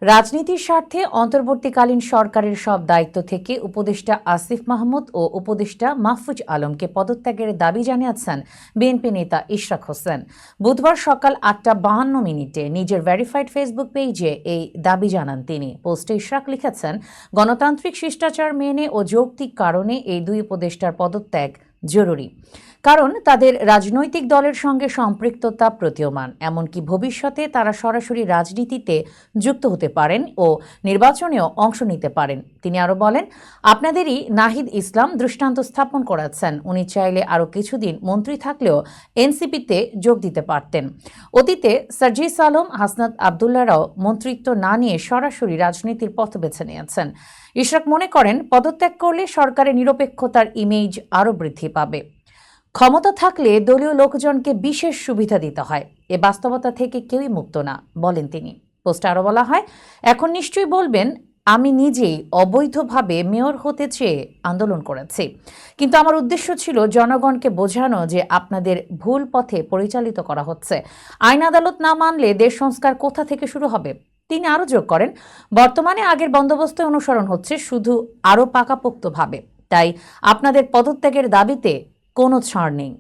রাজনীতির স্বার্থে অন্তর্বর্তীকালীন সরকারের সব দায়িত্ব থেকে উপদেষ্টা আসিফ মাহমুদ ও উপদেষ্টা মাহফুজ আলমকে পদত্যাগের দাবি জানিয়েছেন বিএনপি নেতা ইশরাক হোসেন। বুধবার সকাল ৮টা ৫২ নিজের ভেরিফাইড ফেসবুক পেজে এই দাবি জানান তিনি। পোস্টে ইশরাক লিখেছেন, গণতান্ত্রিক শিষ্টাচার মেনে ও যৌক্তিক কারণে এই দুই উপদেষ্টার পদত্যাগ জরুরি, কারণ তাদের রাজনৈতিক দলের সঙ্গে সম্পৃক্ততা প্রতীয়মান, এমনকি ভবিষ্যতে তারা সরাসরি রাজনীতিতে যুক্ত হতে পারেন ও নির্বাচনেও অংশ নিতে পারেন। তিনি আরও বলেন, আপনাদেরই নাহিদ ইসলাম দৃষ্টান্ত স্থাপন করেছেন। উনি চাইলে আরও কিছুদিন মন্ত্রী থাকলেও এনসিপিতে যোগ দিতে পারতেন। অতীতে সার্জিস আলম, হাসনাত আবদুল্লাহরাও মন্ত্রিত্ব না নিয়ে সরাসরি রাজনীতির পথ বেছে নিয়েছেন। ইশরাক মনে করেন, পদত্যাগ করলে সরকারের নিরপেক্ষতার ইমেজ আরও বৃদ্ধি পাবে। ক্ষমতা থাকলে দলীয় লোকজনকে বিশেষ সুবিধা দিতে হয়, এ বাস্তবতা থেকে কেউই মুক্ত না, বলেন তিনি। পোস্টে আরও বলা হয়, এখন নিশ্চয়ই বলবেন আমি নিজেই অবৈধভাবে মেয়র হতে চেয়ে আন্দোলন করেছি, কিন্তু আমার উদ্দেশ্য ছিল জনগণকে বোঝানো যে আপনাদের ভুল পথে পরিচালিত করা হচ্ছে। আইন আদালত না মানলে দেশ সংস্কার কোথা থেকে শুরু হবে? তিনি আরও যোগ করেন, বর্তমানে আগের বন্দোবস্ত অনুসরণ হচ্ছে, শুধু আরও পাকাপোক্তভাবে। তাই আপনাদের পদত্যাগের দাবিতে কোনো ছাড় নেই।